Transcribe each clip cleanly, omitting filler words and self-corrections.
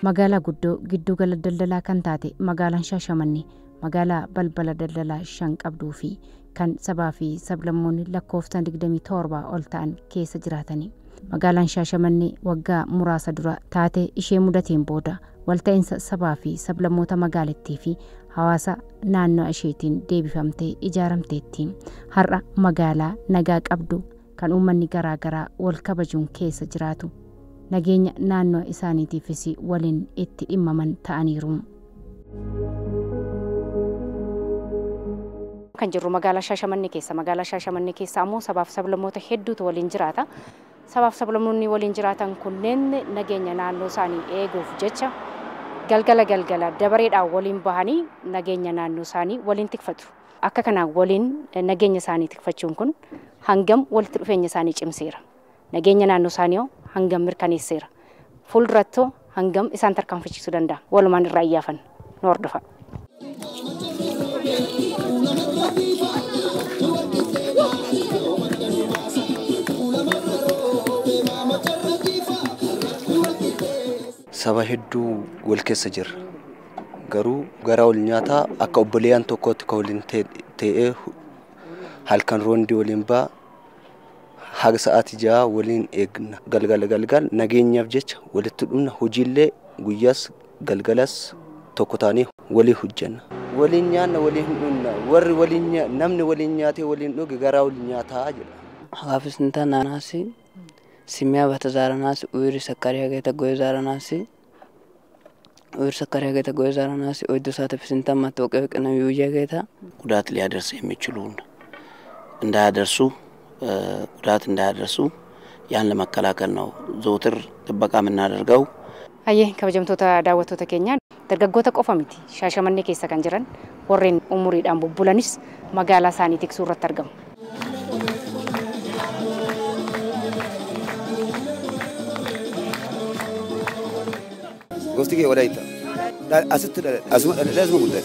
Magaalaa guddoo gidduu gala daldalaa kan taate magaalaan Shaashamannee magaalaa balbala daldalaa 5 qabduu fi kan sabaa fi sablammoonni lakkoofsaan 27 ol ta'an keessa jiraatani. Magaalaan Shaashamannee waggaa muraasa dura taate ishee mudateen booda walta'iinsa sabaa fi sablammoota magaalattii fi hawaasa naannoo isheetiin deebifamtee ijaaramteetti. Har'a magaalaa nagaa qabdu kan uummanni garaa garaa wal kabajuun keessa jiraatu. Nageenya naannoo isaaniitiifis waliin itti dhimmaman ta'aniiru. Kan jirru magaalaa Shaashamannee keessa ammoo sabaaf sablammoota hedduutu waliin jiraata. Sabaaf sablammoonni waliin jiraatan kunneen nageenya naannoo isaanii eeguuf jecha galgala dabareedhaan waliin bahanii nageenya naannoo isaanii waliin tikfatu. Akka kanaan waliin nageenya isaanii tikfachuun kun hangam walitti dhufeenya isaanii cimseera. Nageenya naannoo isaanii hangam mirkaneesseera. Fuuldurattuu hangam isaan tarkaanfachiisuu danda'a. Walumaan irraa iyyaafan nu hordofa. Saba hedduu wal keessa jira. Garuu garaa wal nyaataa akka obboleeyyan tokkootti ka waliin ta'ee halkan roondi waliin baa haga sa'aatii 6 waliin eegna. Galgal nageenyaaf jecha walitti dhufna hojiilee guyyaas galgalas tokko taanee walii hojjenna. Waliin nyaanna waliin dhunna warri waliin namni waliin nyaatee waliin dhuge garaa wal nyaataa jedha. Haafis ntaanaasi Simia Batazaranaasi Uyri Sakariyaa Geeta Goyzaaranaasi Uyri Sakariyaa Geeta Goyzaaranaasi Oyddu Saate Fisinta Matooqee Qinamiyyaa Geeta ጉዳት ሊያደርስ የሚችሉን እንዳያደርሱ ጉዳት እንዳያደርሱ ያን ለመከላከል ነው ዘውትር ጥበቃ የምናደርገው። አየ ከበጀምቶታ ዳወቶታ ኬኛ ደርገጎታ ቆፋ ሚቲ Shaashamannee keessa kan jiran warreen umuriidhaan bubbulanis magaalaa isaanii tiksuu irratti argamu. Gosti ke walaita asitti asuma guddaa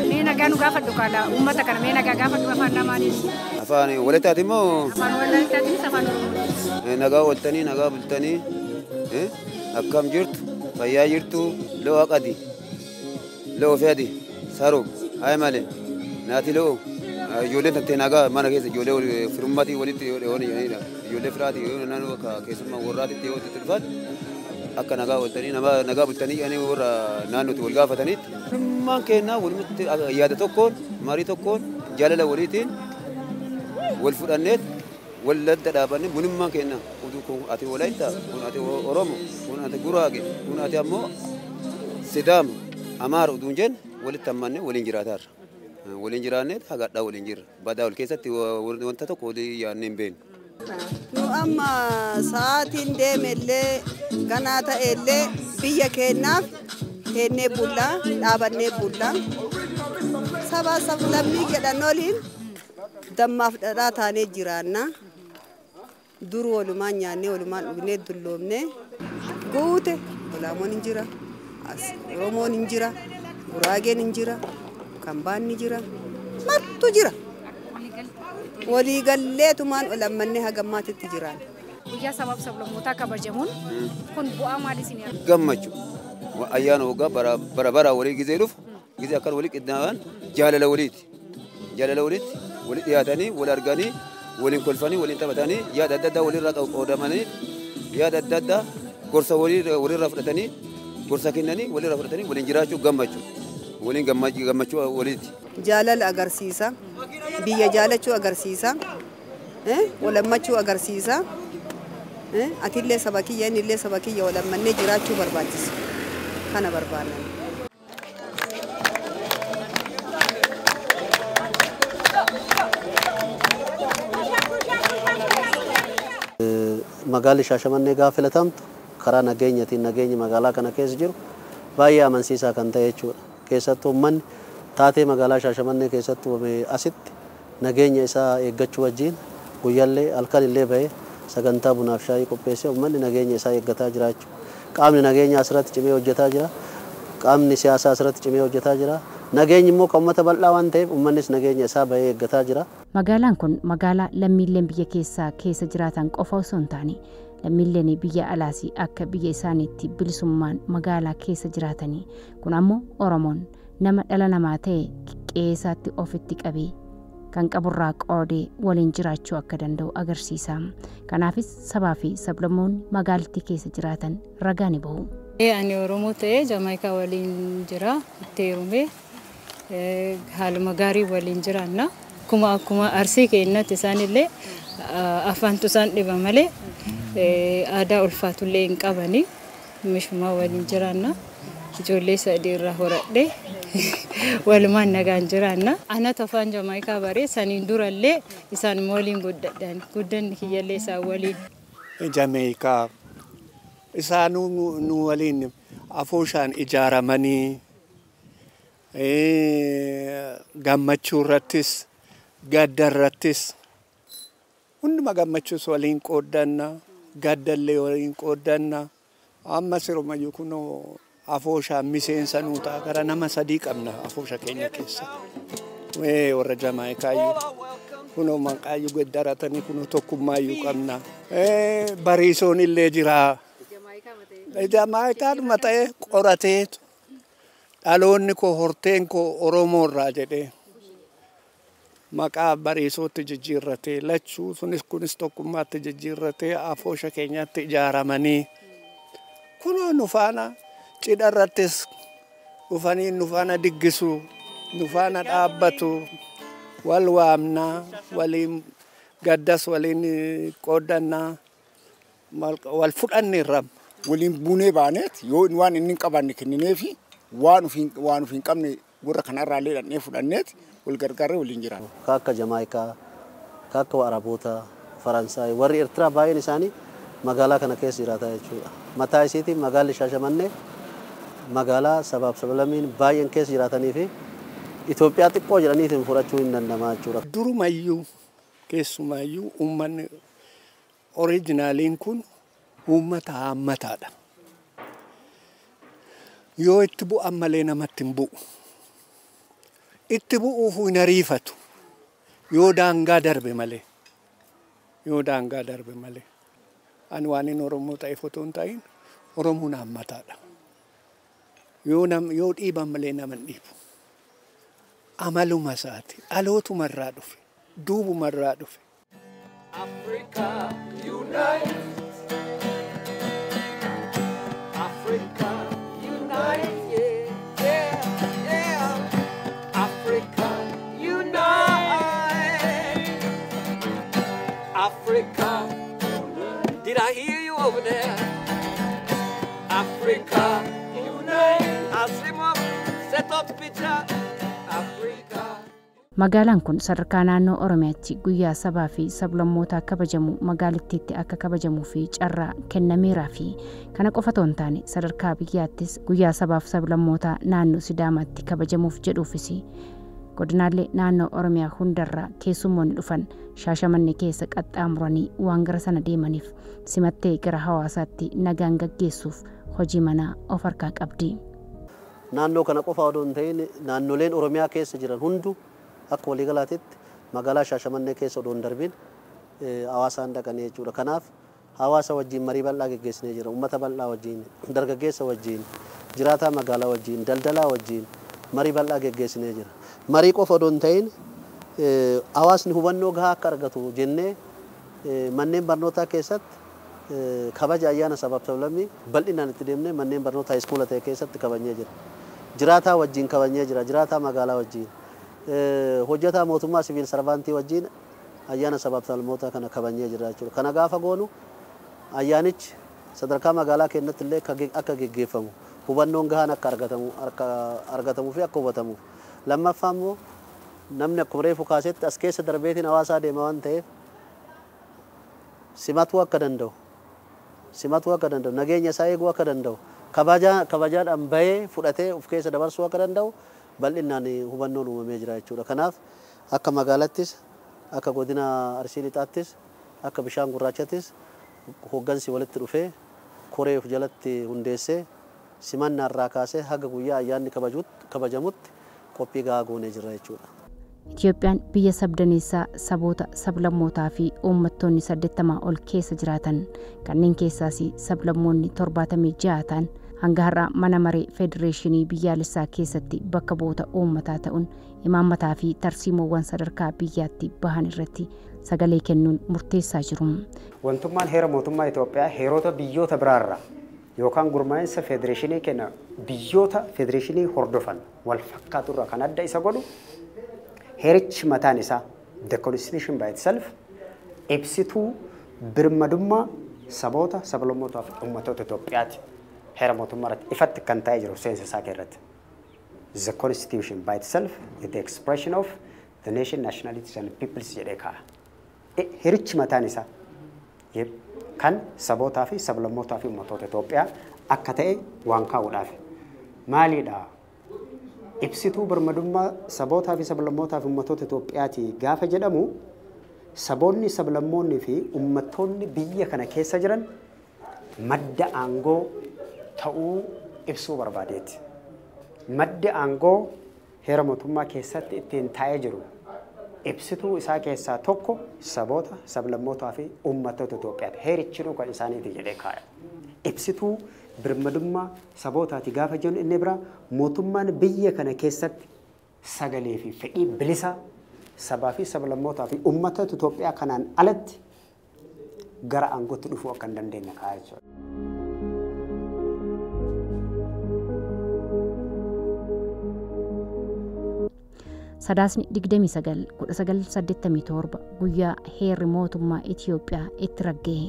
mee nagaa nu gaafadhu kaala uummata kana mee nagaa gaafadhu afaan namaanis afaan walaitaati moo afaan walaitaati afaan nagaa waltanii nagaa bultanii akkam jirtu fayyaa jirtu loo aqadi loo feedi saroo ay male naati loo ijoolleen tantee nagaa mana keessa ijoollee firummatii walitti yoone ijoollee firaati naannoo keessummaa warraatitti yoo itti dhufan akka nagaa waltanii nagaa bultanii ani warra naannootti wal gaafatanitti dhimmaan kennaa walumitti yaada tokkoon marii tokkoon jaalala waliitiin wal fudhanneet wal ladda dhaabanne bunummaan kennaa kun ati Walaayita kun ati Oromoo kun ati Guraage kun ati ammoo Sidaama Amaara uduun jenna walitti hammanne waliin jiraataarra waliin jiraanneet hagadhaa waliin jirra badaa wal keessatti wanta tokko walii yaadne hin beeknu. Nu amma sa'aatiin deemellee ganaa ta'ellee biyya keenyaaf kennee bullaa dhaabannee bullaa sabaa sablammii jedhan oliin dammaaf dhadhaa taanee jiraanna. Dur walumaan nyaannee walumaan dhugnee dulloomnee guute Olaamoon hin jira, Oromoon hin jira, Guraageen hin jira, Kambaan ni jira, martu jira. Waliigalleetumaan olammannee hagammaatitti jiraan. Guyyaa sabaaf sablammootaa kabajamuun kun bu'aa maalii isin yaadu? Gammachuu ayyaana waggaa bara walii gizee dhufu gizee akkan walii qindaa'an jaalala waliiti. Jaalala walitti walii dhiyaatanii wal arganii waliin kolfanii waliin taphatanii yaada adda addaa walirraa qoodamanii yaada adda addaa gorsa walirraa fudhatanii gorsa kennanii walirraa fudhatanii waliin jiraachuu gammachuu waliin gammachuu waliiti. Jaalala agarsiisa. Biyya jaalachuu agarsiisa. Walammachuu agarsiisa. Atillee saba kiyya innillee saba kiyya walammannee jiraachuu barbaachisa. Kana barbaadan. Magaalli Shaashamannee gaafa filatamtu karaa nageenyatiin nageenyi magaalaa kana keessa jiru baay'ee amansiisaa kan ta'e jechuudha. Keessattuu uummanni taatee magaalaa Shaashamannee keessatti asitti nageenya isaa eeggachuu wajjin guyyaallee halkan illee bahee sagantaa bunaaf shaayii qopheessee uummanni nageenya isaa eeggataa jira jechuudha. Qaamni nageenya asirratti cimee hojjetaa jira. Qaamni siyaasaa asirratti cimee hojjetaa jira. Nageenyi immoo kan uummata bal'aa waan ta'eef uummannis nageenya isaa bahee eeggataa jira. Magaalaan kun magaalaa lammiileen biyya keessaa keessa jiraatan qofa osoo hin taane lammiileen biyya alaasii akka biyya isaaniitti bilisummaan magaalaa keessa jiraatanii kun ammoo Oromoon nama dhala namaa ta'e qe'eesaatti ofitti qabee kan qaburraa qoodee waliin jiraachuu akka danda'u agarsiisa. Kanaafis sabaa fi sablammoonni magaalattii keessa jiraatan ragaa ni bahu. Ani Oromoo ta'ee Jamaayikaa waliin jira itti heerumee haaluma gaarii waliin jiraanna. Akkuma arsii keenyatti isaanillee afaantu isaan dhiba malee aadaa ulfaatullee hin qabani. Mishumaa waliin jiraanna. Ijoollee sadii irraa horadhee walumaan nagaan jiraanna. Ana afaan Jamaayikaa baree saniin durallee isaan waliin guddanni kiyyallee isaan waliin. Jamaayikaa isaan nu waliin afooshaan ijaaramanii gammachuu irrattis gadda irrattis hunduma gammachuus waliin qooddanna gaddallee waliin qooddanna amma sirumayyuu kunoo afooshaan miseensa nuu ta'a gara nama 3 qabna afoosha keenya keessa warra Jamaayikaayyuu kunoo maqaayyuu gaddaratanii kunoo tokkummaayyuu qabna bariisoon illee jira. Jamaayikaan mata'ee qoratee dhaloonni koo horteen koo Oromoo irraa jedhee maqaa bariisootti jijjiirratee lachuu kunis tokkummaatti jijjiirratee afoosha keenyatti ijaaramanii kunoo nu faana cidha irrattis dhufanii nu faana diggisu nu faana dhaabbatu wal waamnaa waliin gaddas waliin qooddannaa wal fudhanneerra. Waliin buunee baaneet yoo waan inni qabanne kenninee fi waan ufiin qabne gurra kanarraa illee dhannee fudhanneet wal gargaarree waliin jira. Akka Jamaayikaa, akka Araboota, Faransaay, warri Eertiraa baay'een isaanii magaalaa kana keessa jiraata jechuudha. Mataa isiitiin magaalli Shaashamannee magaalaa sabaaf sablammiin baay'een keessa jiraatanii fi Itoophiyaa xiqqoo jedhaniitiin fudhachuu hin danda'amaa jechuudha. Durumayyuu keessumayyuu uummanni oriijinaaliin kun uummata haammataadha. Yoo itti bu'an malee namatti hin bu'u. Itti bu'uuf hin ariifatu. Yoo daangaa darbe malee. Ani waan inni Oromoo ta'eef otoo hin ta'in Oromoon haammataadha. Yoo dhiiban malee nama hin dhiibu. Amaluma isaati. Dhalootumarraa dhufe. Duubumarraa dhufe. Africa unite. Africa unite, yeah. Africa unite. Africa, did I hear you over there? Africa unite. Asimov, set up picture. Africa. Magaalaan kun sadarkaa naannoo Oromiyaatti guyyaa sabaa fi sablammootaa kabajamu magaalittiitti akka kabajamuu fi carraa kennameeraa fi kana qofa otoo hin taane sadarkaa biyyaattis guyyaa sabaa fi sablammootaa naannoo Sidaamaatti kabajamuuf jedhuufis godinaalee naannoo Oromiyaa hundarraa keessummoonni dhufan Shaashamannee keessa qaxxaamuranii waan gara sana deemaniif simattee gara hawaasaatti nagaan gaggeessuuf hojii manaa of harkaa qabdi. Naannoo kana qofa odoo hin ta'in naannoleen Oromiyaa keessa jiran hundu akka waliigalaatitti magaalaa Shaashamannee keessa odoo hin darbin hawaasaan dhaqanii jechuudha. Kanaaf hawaasa wajjin marii bal'aa geggeessinee jira. Uummata bal'aa wajjin, dargaggeessa wajjin, jiraataa magaalaa wajjin, daldalaa wajjin marii bal'aa geggeessinee jira. Marii qofa odoo hin ta'in hawaasni hubannoo gahaa akka argatu jennee manneen barnootaa keessatti kabaja ayyaana sabaaf sablammii bal'inaan itti deemnee manneen barnootaa iskuula ta'e keessatti kabajnee jira. Jiraataa wajjin kabajnee jira. Jiraataa magaalaa wajjin. Hojjetaa mootummaa siviil sarvaantii wajjin ayyaana sabaaf sablammootaa kana kabajnee jira jechuudha. Kana gaafa goonu ayyaanichi sadarkaa magaalaa keenyatti illee akka geggeeffamu hubannoon gahaan akka argatamuu fi akka hubatamuuf. Lammaffaa immoo namni akkuma reefu kaasetti as keessa darbeetiin hawaasaa deema waan ta'eef simatuu akka danda'u nageenya isaa eeguu akka danda'u kabajaadhaan bahee fudhatee of keessa dabarsuu akka danda'u bal'inaan hubannoon uumamee jira jechuudha. Kanaaf akka magaalattis akka godina Arsii Lixaattis akka bishaan gurraachattis hoggansi walitti dhufee koree of jalatti hundeessee simannaarraa kaasee haga guyyaa ayyaanni kabajamutti qophii gahaa goonee jira jechuudha. Itoophiyaan biyya sabdaneessaa saboota sablammootaa fi uummattoonni 80 ol keessa jiraatan kanneen keessaas sablammoonni 76 ta'an hanga har'a mana maree federeeshinii biyyaalessaa keessatti bakka bu'oota uummataa ta'uun imaammataa fi tarsiimoowwan sadarkaa biyyaatti bahan irratti sagalee kennuun murteessaa jiru. Wantummaan heera mootummaa Itoophiyaa heerota biyyoota biraarraa yookaan gurmaa'insa federeeshinii kenna biyyoota federeeshinii hordofan wal fakkaaturraa kan adda isa godhu heerichi mataan isaa the constitution by itself ibsituu birmadummaa saboota sablammootaa fi uummattoota Itoophiyaati. Heera mootummaa irratti ifatti kan ta'ee jiru seensa isaa keessatti. The constitution by itself is the expression of the nation, nationalities and peoples jedhee kaa'a. Heerichi mataan isaa kan sabootaa fi sablammootaa fi uummattoota Itoophiyaa akka ta'e waan kaa'uudhaaf. Maalidha? Ibsituu birmadummaa sabootaa fi sablammootaa fi uummattoota Itoophiyaati gaafa jedhamu saboonni sablammoonni fi uummattoonni biyya kana keessa jiran madda aangoo ta'uu ibsuu barbaadeeti. Maddi aangoo heera mootummaa keessatti ittiin taa'ee jiru ibsituu isaa keessaa tokko saboota sablammootaa fi uummattoota Itoophiyaati. Heerichinu kan isaaniiti jedhee kaa'e. Ibsituu birmadummaa sabootaati gaafa jennu inni bira mootummaan biyya kana keessatti sagalee fi fedhii bilisa sabaa fi sablammootaa fi uummattoota Itoophiyaa kanaan alatti gara aangootti dhufuu akka hin dandeenye kaa'e jechuudha. Sadaasni 29/1987 guyyaa heerri mootummaa Itoophiyaa itti ragga'e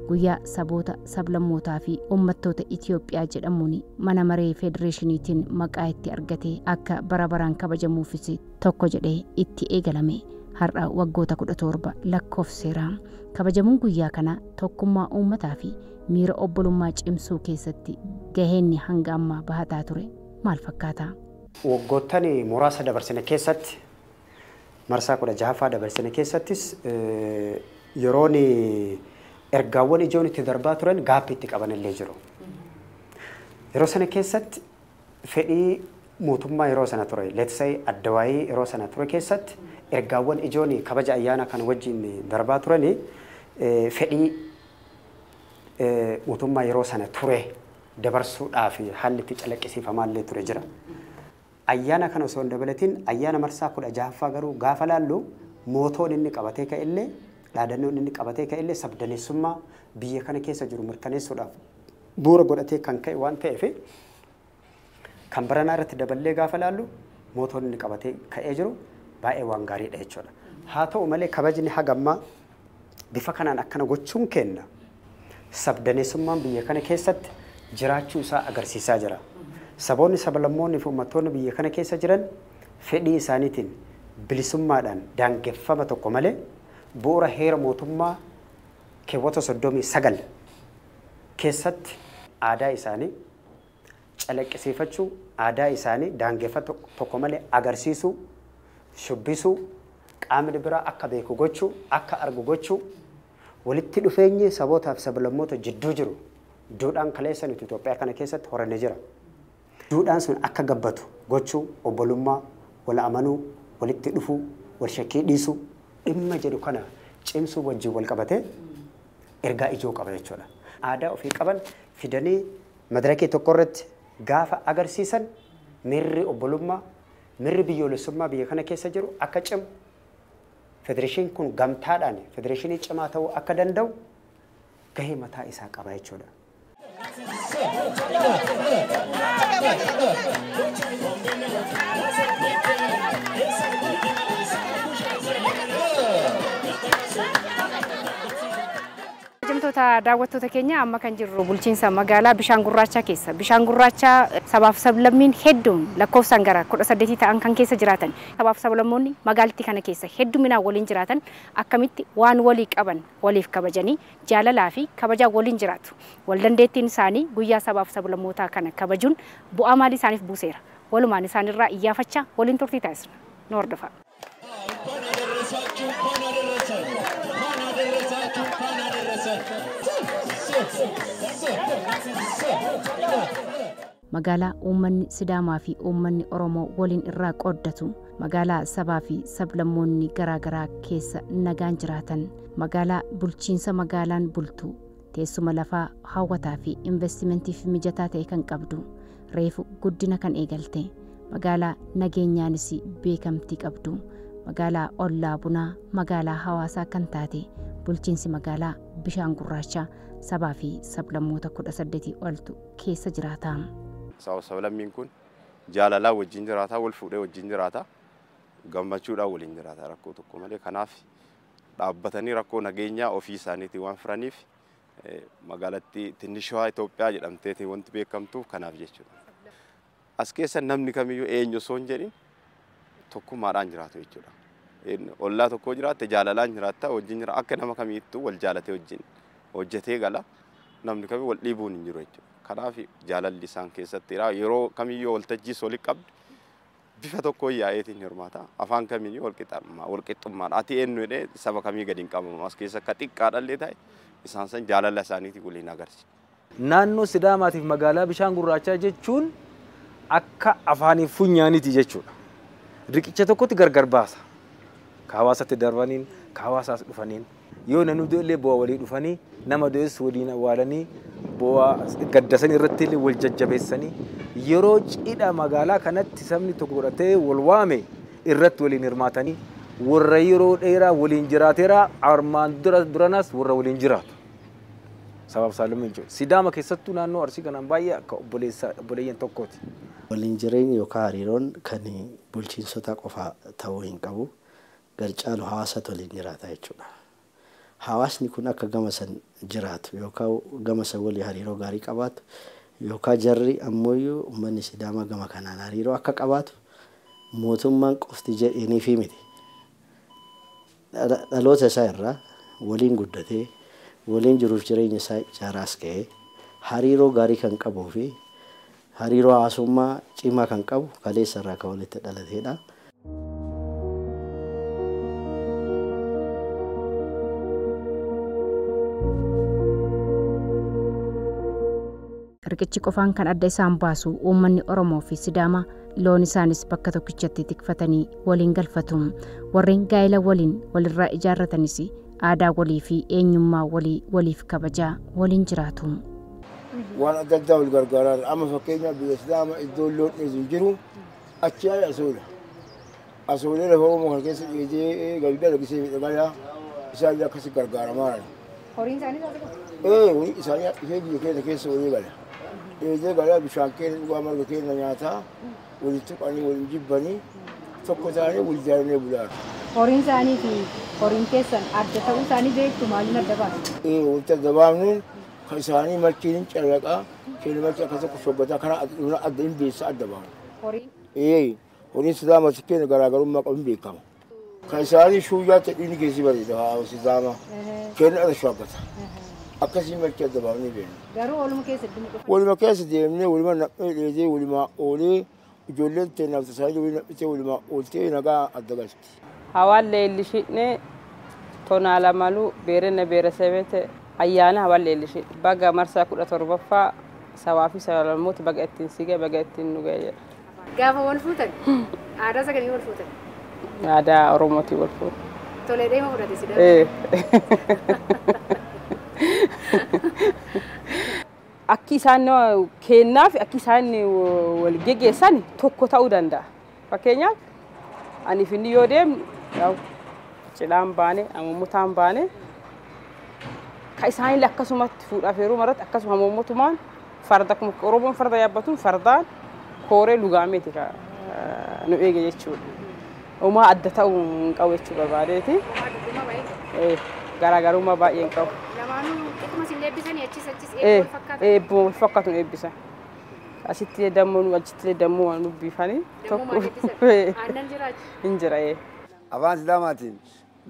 guyyaa saboota sablammootaa fi uummattoota Itoophiyaa jedhamuun mana maree federeeshiniitiin maqaa itti argate akka bara baraan kabajamuufis tokko jedhee itti eegalame har'a waggoota 17 lakkoofseera. Kabajamuun guyyaa kana tokkummaa uummataa fi miira obbolummaa cimsuu keessatti gaheen hanga ammaa bahataa ture maal fakkaata? Waggoottan muraasa dabarsine keessatti marsaa 16ffaa dabarsine keessattis yeroon ergaawwan ijoon itti darbaa turan gaaffii itti qaban illee jiru. Yeroo sana keessatti fedhii mootummaa yeroo sana ture let's say addawaayii yeroo sana ture keessatti ergaawwan ijoon kabaja ayyaana kan wajjin darbaa turan fedhii mootummaa yeroo sana ture dabarsuudhaaf haalli itti calaqqisiifamaa illee ture jira. Ayyaana kana osoo hin dabalatiin ayyaana marsaa 16ffaa garuu gaafa laallu mootoon inni qabatee ka'ellee dhaadannoon inni qabatee ka'ellee sabdaneessummaa biyya kana keessa jiru mirkaneessuudhaaf bu'uura godhatee kan ka'e waan ta'eef kan baranaa irratti daballee gaafa laallu mootoon inni qabatee ka'ee jiru baay'ee waan gaariidha jechuudha. Haa ta'u malee kabajni hagammaa bifa kanaan akkana gochuun kenna sabdaneessummaan biyya kana keessatti jiraachuu isaa agarsiisaa jira. Saboonni sablammoonni fi uummattoonni biyya kana keessa jiran fedhii isaaniitiin bilisummaadhaan daangeffama tokko malee bu'uura heera mootummaa keewwata 39 keessatti aadaa isaanii calaqqisiifachuu, aadaa isaanii daangeffa tokko malee agarsiisuu, shubbisuu, qaamni biraa akka beeku gochuu, akka argu gochuu, walitti dhufeenyi sabootaa fi sablammoota jidduu jiru duudhaan kaleessan Itoophiyaa kana keessatti horannee jira. Duudhaan sun akka gabbatu gochuu, obbolummaa, wal amanuu, walitti dhufuu, wal shakkii dhiisuu, dhimma jedhu kana cimsuu wajjin wal qabatee ergaa ijoo qaba jechuudha. Aadaa ofii qaban fidanii madarakee tokko irratti gaafa agarsiisan mirri obbolummaa, mirri biyyoolessummaa biyya kana keessa jiru akka cimu federeeshiniin kun gamtaadhaan federeeshinii cimaa ta'uu akka danda'u gahee mataa isaa qaba jechuudha. Hojjettoota daawwattoota keenya amma kan jirru bulchiinsa magaalaa Bishaan Gurraachaa keessa. Bishaan Gurraachaa sabaaf sablammiin hedduun lakkoofsaan gara 18 ta'an kan keessa jiraatan. Sabaaf sablammoonni magaalattii kana keessa hedduminaan waliin jiraatan akkamitti waan walii qaban waliif kabajanii jaalalaa fi kabajaa waliin jiraatu. Waldandeettiin isaanii guyyaa sabaaf sablammootaa kana kabajuun bu'aa maalii isaaniif buuseera? Walumaan isaanirraa iyyaafachaa waliin turtii taasisna. Nu hordofaa. magaalaa uummanni Sidaamaa fi uummanni Oromoo waliin irraa qooddatu, magaalaa sabaa fi sablammoonni garaagaraa keessa nagaan jiraatan, magaalaa bulchiinsa magaalaan bultu, teessuma lafaa hawwataa fi investimentiif mijataa ta'e kan qabdu, reefu guddina kan eegalte, magaalaa nageenyaanis beekamtii qabdu, magaalaa ollaa bunaa, magaalaa hawaasaa kan taate, bulchiinsi magaalaa bishaan gurraacha sabaa fi sablammoota 18 oltu keessa jiraata. Sablammiin kun jaalalaa wajjin jiraata, wal fuudhee wajjin jiraata, gammachuudhaan waliin jiraata rakkoo tokko malee. Kanaaf dhaabbatanii rakkoo nageenyaa ofii isaaniitiin waan furaniif magaalattii Tinishawaa Itoophiyaa jedhamteeti wanti beekamtuuf kanaaf jechuudha. As keessa namni kamiyyuu eenyu osoo hin jedhin tokkummaadhaan jiraatu jechuudha. Ollaa tokko jiraatte jaalalaan jiraatta wajjin jira akka nama kamiittuu wal jaalatee wajjin hojjetee gala namni kamiyyuu wal dhiibuun hin jiru jechuudha. Kanaaf jaalalli isaan keessatti yeroo kamiyyuu waltajjiis walitti qabdu bifa tokko yaa'eetiin hirmaata. Afaan kamiyyuu walqixxummaadha. Ati eenyu jedhee saba kamii gadi hin qabamu. As keessa akka xiqqaadhallee ta'e isaan san jaalala isaaniitii waliin agarsiisa. Naannoo Sidaamaatiif magaalaa bishaan gurraachaa jechuun akka afaaniif funyaaniiti jechuudha. Riqicha tokkotti gargar baasa. Ka hawaasatti darbaniin, ka hawaasaas dhufaniin. Yoo namni illee bu'aa walii dhufanii nama do'es waliin awwaalanii bu'aa gaddasan irratti illee wal jajjabeessanii yeroo cidha magaalaa kanatti sabni tokko godhatee wal waame irratti waliin hirmaatanii warra yeroo dheeraa waliin jiraateera armaan duranas warra waliin jiraatu. Sabab saalumeen jiru. Sidaama keessattuu naannoo Arsii kanaan baay'ee akka obboleeyyan tokkooti. Waliin jireenya yookaan hariiroon kan bulchiinsota qofaa ta'uu hin qabu. Garcaalu hawaasatu waliin jiraata jechuudha. Hawaasni kun akka gama san jiraatu yookaan gama san walii hariiroo gaarii qabaatu yookaan jarri ammoo uummanni Sidaamaa gama kanaan hariiroo akka qabaatu mootummaan qofti jedhanii fi miti. Dhaloota isaa irraa waliin guddatee waliin jiruuf jireenya isaa ijaaraas ka'ee hariiroo gaarii kan qabuu fi hariiroo hawaasummaa cimaa kan qabu kaleessa irraa kan walitti dhalateedha. Riqichi qofaan kan adda isaan baasu uummanni Oromoo fi Sidaamaa loon isaanis bakka tokkichatti tikfatanii waliin galfatu. Warreen gaa'ela waliin walirraa ijaarratanis aadaa walii fi eenyummaa waliif kabajaa waliin jiraatu. Waan adda addaa wal gargaaran amma fakkeenyaaf biyya Sidaamaa iddoo loon dheedu jiru achi asoola. Asoolee lafa Oromoo kan keessa dheedee galgala gisee miidhagayaa isaan akkasii gargaaramaa. Horiin isaanii horii isaanii biyya keenya keessa walii gala. Dheedee galaa bishaan keenya dhugaa marga keenya nyaataa walitti tuqanii waliin jibbanii tokko ta'anii wal jaalanii bulaa. Horiin isaanii fi horiin keessan adda ta'uu isaanii beektu maaliin adda baasu? Wanti adda baafnuun kan isaanii malchiin callaqaa keenya malchi akka tokko shobbataa kana adda hin beessa adda baafnu. Horiin Sidaamaa keenya garaagarummaa qabu hin beekamu. Kan isaanii shuuyyaa ta'ini keessi bareeda haa Sidaamaa keenya irra shobbata. Akkasii malchi adda baafnee beekna. Garuu waluma keessa deemnee dhufa. Waluma keessa deemnee waluma naqnee dheedee walumaa oolee ijoolleen teennaaf tasaanii walii naqnee walumaa ooltee nagaa adda galti. Hawaalle illishidne tonaa lamalu beerena beeresebete ayyaana hawaalle illishid baga marsaa 17ffaa sabaa fi sablammoota baga ittiin sigee baga ittiin nu ga'e. Gaafa wal fuutan aadaa sagalii wal fuutan. Aadaa Oromooti wal fuutan. Tolee deema fudhate Sidaamaa. Akki isaan kennaaf akki isaan wal geggeessan tokko ta'uu danda'a. Fakkeenyaaf ani finni yoo deemnu cilaan baane amummutaan baane ka isaanii akkasumatti fuudhaaf yeroo maratti akkasuma amummutumaan farda kuma Oromoon farda yaabbatuun fardaan kooree lugaameeti ka nu eege jechuudha. Uumaa adda ta'uu hin qabu jechuu barbaadeeti. Garaagarummaa baay'ee hin qabu. Lamaanuu xiqquma isin eebbisanii achis wal fakkaatuun eebbisan. Asitti dammoo achitti dammoo waan dubbifanii tokko aannan jiraatu. Hin jira. Afaan Sidaamaatiin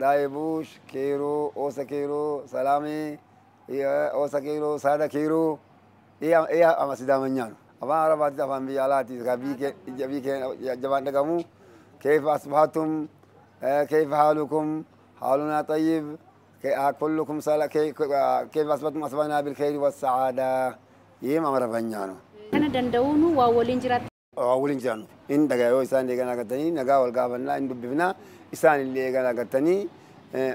Daayibuush, Keeroo, Oosa Keeroo, Salaamee, Oosa Keeroo, Saada Keeroo ama Sidaamanyaan. Afaan Arabaatti afaan biyya alaati jabaan dhagamu. كيف أصبحتم؟ كيف حالكم؟ حالنا طيب. كلكم كيف أصبحتم؟ أصبحنا بالخير والسعادة. يم أمر فنيانو. Kana danda'uun waa waliin jiraatu. Waliin jiraannu. Inni dhagayoo isaan eegan agartanii nagaa wal gaafannaa hin dubbifnaa isaan illee eegan agartanii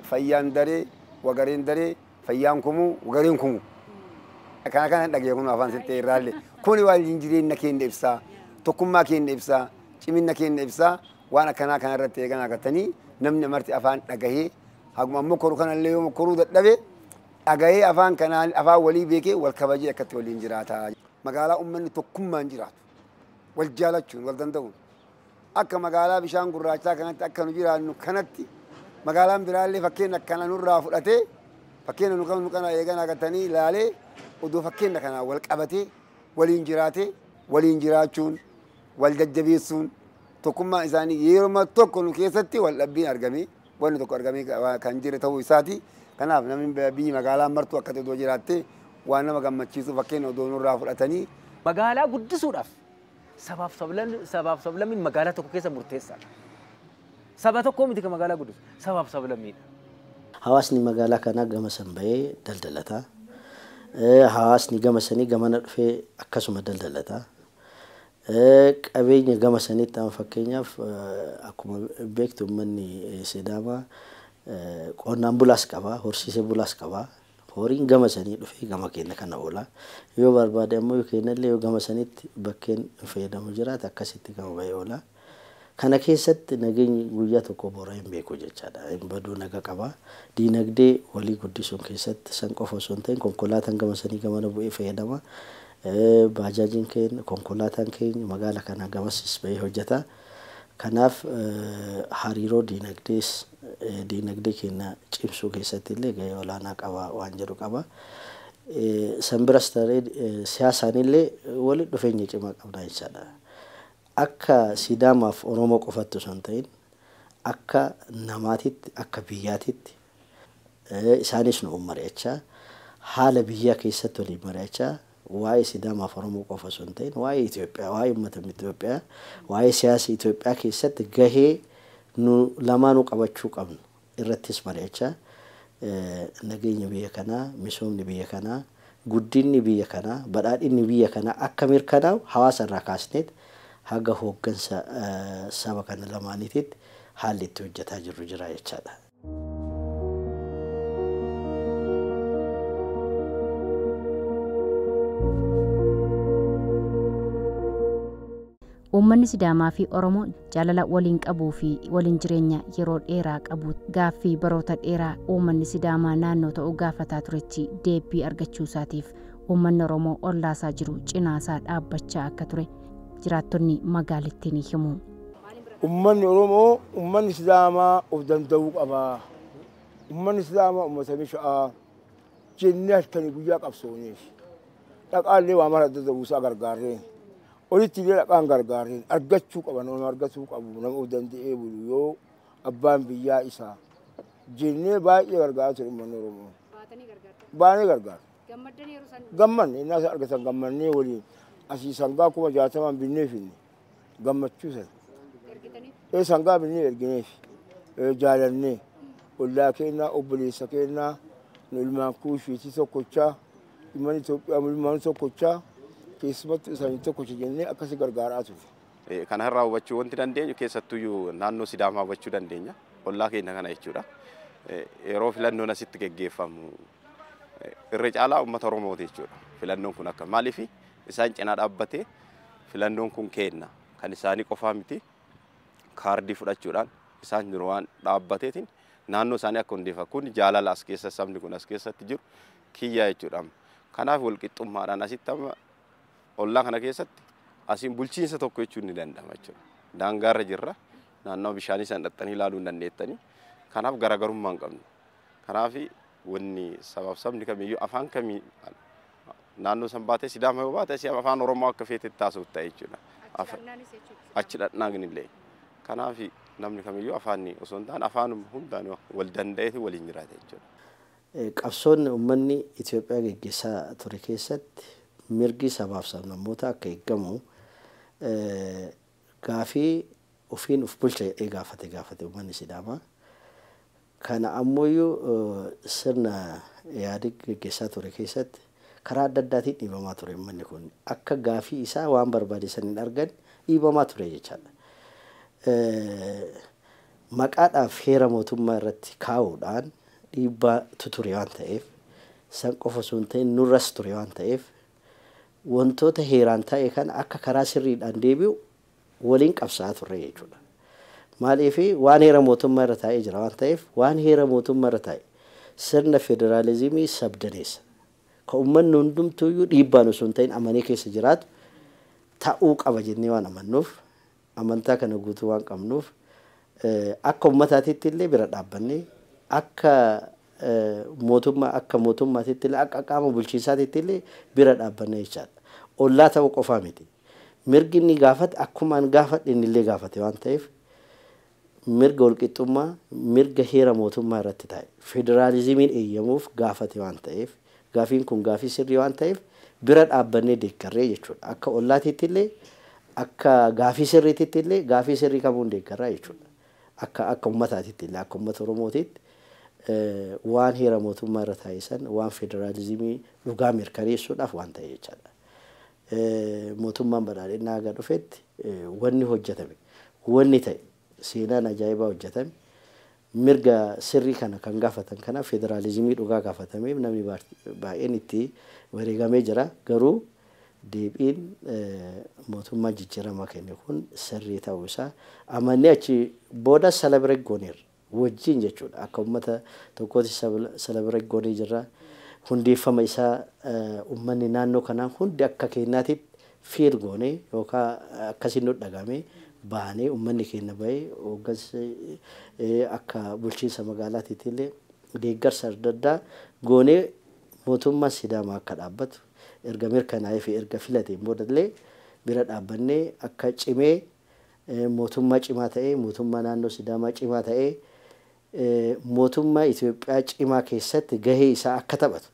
fayyaan daree wagareen daree fayyaan kumuu wagareen kumuu. Kana dhagayoo kun afaan sittee irraallee kuni waliin jireenya keenya ibsaa tokkummaa keenya ibsaa cimina keenya ibsaa waan akkanaa kanarratti eegan agartanii namni marti afaan dhagahee haguma ammoo koruu kanallee yoo koruu dadhabe dhagahee afaan kanaan afaan walii beekee wal kabajee akkatti waliin jiraata. Magaalaa uummanni tokkummaan jiraatu. Wal jaalachuun wal danda'uun akka magaalaa bishaan gurraachaa kanatti akka nu jiraannu kanatti magaalaan biraallee fakkeenya akkana nurraa fudhatee fakkeenya nu kana eegan agartanii ilaalee odoo fakkeenya kanaa wal qabatee waliin jiraatee waliin jiraachuun wal jajjabeessuun tokkummaa isaanii yeroo tokko nu keessatti wal dhabbiin argamee wanni tokko argamee kan jire ta'uu isaati. Kanaaf namni biyyi magaalaa martuu akkatti odoo jiraattee waan nama gammachiisu fakkeenya odoo nurraa fudhatanii magaalaa guddisuudhaaf sabaaf sablammiin magaalaa tokko keessa murteessaadha. Saba tokko miti kan magaalaa guddisu sabaaf sablammiidha. Hawaasni magaalaa kanaa gama san bahee daldalata. Hawaasni gama sanii gamana dhufee akkasuma daldalata. Qabeenya gama saniitti amma fakkeenyaaf akkuma beektu uummanni Sidaamaa qonnaan bulaas qaba, horsiisee bulaas qaba. Horiin gama sanii dhufee gama keenya kana oola. Yoo barbaade ammoo yoo kennallee yoo gama saniitti bakkeen fayyadamu jiraate akkasitti gama bahee oola. Kana keessatti nageenyi guyyaa tokko boora hin beeku jechaadha. Hin baduu naga qaba. Diinagdee walii guddisuun keessatti san qofa osoo hin ta'in konkolaataan gama sanii gamana bu'ee fayyadama. Baajaajiin keenya konkolaataan keenya magaala kana gamasis bahee hojjeta. Kanaaf hariiroo diinagdee keenya cimsuu keessatti illee gahee olaanaa qaba waan jedhu qaba. San biras ta'ee siyaasaan illee walitti dhufeenya cimaa qabna jechaadha. Akka Sidaamaaf Oromoo qofatti osoo hin ta'in akka namaatitti akka biyyaatitti isaanis nu mari'achaa haala biyyaa keessatti waliin mari'achaa waa'ee Sidaamaaf Oromoo qofa osoo hin ta'in waa'ee Itoophiyaa waa'ee uummata Itoophiyaa waa'ee siyaasa Itoophiyaa keessatti gahee nu lamaanuu qabachuu qabnu irrattis mari'achaa nageenya biyya kanaa misoomni biyya kanaa guddinni biyya kanaa badhaadhinni biyya kanaa akka mirkanaa'u hawaasa irraa kaasneet haga hooggansa saba kana lamaaniititti haalli itti hojjetaa jirru jira jechaadha. Uummanni Sidaamaa fi Oromoo jaalala waliin qabuu fi waliin jireenya yeroo dheeraa qabu gaaffii baroota dheeraa uummanni Sidaamaa naannoo ta'uu gaafataa turechi deebii argachuu isaatiif uummanni Oromoo ollaasaa jiru cinaasaa dhaabbachaa akka ture jiraattonni magaalittiin himu. Uummanni Oromoo uummanni Sidaamaa of danda'uu qaba. Uummanni Sidaamaa uummata Mishaa jennee halkanii guyyaa qabsooneef dhaqaallee waa mara adda buusaa gargaarreen. Olitti illee dhaqaan gargaarreen argachuu qaba nama argachuu qabu nama of danda'ee bulu yoo abbaan biyyaa isaa jennee baay'ee gargaaraa ture uummanni Oromoo. Baanee gargaara. Gammanne innaa isa argatan gammannee waliin asii sangaa kuma 60 binnee finne gammachuu sana. Sangaa binnee ergineef jaalannee ollaa kennaa obboleessa kennaa nu ilmaan kuushiitii tokkochaa ilmaan Itoophiyaa ilmaan tokkochaa. Keessumatti isaanii tokkocha jennee akkasii gargaaraa ture. Kana irraa hubachuu wanti dandeenyu keessattuyyuu naannoo Sidaamaa hubachuu dandeenya. Ollaa keenya kana jechuudha. Yeroo filannoon asitti geggeeffamu irra caalaa uummata Oromooti jechuudha. Filannoon kun akka maaliif isaan cinaa dhaabbatee filannoon kun kenna kan isaanii qofaa miti kaardii fudhachuudhaan isaan jiru waan dhaabbateetiin naannoo isaanii akka hundeeffa kun jaalala as keessa sabni kun as keessatti jiru kiyyaa jechuudha. Kanaaf walqixxummaadhaan asitti amma ollaa kana keessatti asiin bulchiinsa tokko jechuun ni danda'ama jechuudha. Daangaarra jirra naannoo bishaanii san dhaxxanii ilaaluu hin dandeettanii. Kanaaf garaagarummaa hin qabnu. Kanaaf wanni sabaaf sabni kamiyyuu afaan kamii naannoo san baatee Sidaama yoo baate si afaan Oromoo akka feetetti taasisuuf ta'e jechuudha. Achi dhadhnaan illee. Kanaaf namni kamiyyuu afaan osoo hin taane afaan hundaan wal danda'eeti waliin jiraata jechuudha. Qabsoonni uummanni Itoophiyaa geggeessaa ture keessatti mirgi sabaaf sablammoota akka eegamu gaafii ofiin of bulcha jedhee gaafate uummanni Sidaamaa. Kana ammoo sirna yaadii geggeessaa ture keessatti karaa adda addaatiin dhiibamaa ture uummanni kun akka gaafii isaa waan barbaade saniin argan dhiibamaa ture jechaadha. Maqaadhaaf heera mootummaa irratti kaa'uudhaan dhiibbaatu ture waan ta'eef san qofa osoo hin ta'in nurras ture waan ta'eef wantoota heeraan ta'e kan akka karaa sirriidhaan deebi'u waliin qabsaa'aa turre jechuudha. Maaliif waan heera mootummaa irra taa'ee jira waan ta'eef waan heera mootummaa irra taa'e sirna federaalizimii sabdaneessa. Ka uummanni hundumtuuyyuu dhiibbaan osoo hin ta'in amanee keessa jiraatu ta'uu qaba jennee waan amannuuf amantaa kana guutuu waan qabnuuf akka uummataatiitti illee bira dhaabbannee akka mootummaatiitti illee akka qaama bulchiinsaatiitti illee bira dhaabbannee jechaadha. Ollaa ta'uu qofaa miti. Mirgi inni gaafate akkumaan gaafadhe inni illee gaafate waan ta'eef mirga walqixxummaa mirga heera mootummaa irratti taa'e federaalizimiin eeyyamuuf gaafate waan ta'eef gaafiin kun gaafii sirrii waan ta'eef bira dhaabbannee deeggarree jechuudha. Akka ollaatiitti illee akka gaafii sirriititti illee gaafii sirrii qabuun deeggarraa jechuudha. Akka uummataatitti illee akka uummata Oromootitti waan heera mootummaa irra taa'e san waan federaalizimii dhugaa mirkaneessuudhaaf waan ta'e jechaadha. Mootummaan badhaadhinaa haga dhufetti wanni hojjetame wanni ta'e seenaan ajaa'ibaa hojjetame mirga sirrii kana kan gaafatan kana federaalizimii dhugaa gaafatamee namni baay'een itti wareegamee jira. Garuu deebiin mootummaa jijjiiramaa kenne kun sirrii ta'uu isaa amannee achi booda celebrate gooneerra wajjin jechuudha. Akka uummata tokkooti celebrate goonee jirra. Hundeeffama isaa uummanni naannoo kanaa hundi akka kennaatitti fiir goonee yookaan akkasiin nu dhagame baanee uummanni keenya bahee hooggansa akka bulchiinsa magaalaatiitti illee deeggarsa adda addaa goonee mootummaa Sidaamaa akka dhaabbatu erga mirkanaa'ee fi erga filateen booda illee bira dhaabbannee akka cimee mootummaa cimaa ta'ee mootummaa naannoo Sidaamaa cimaa ta'ee mootummaa Itoophiyaa cimaa keessatti gahee isaa akka taphatu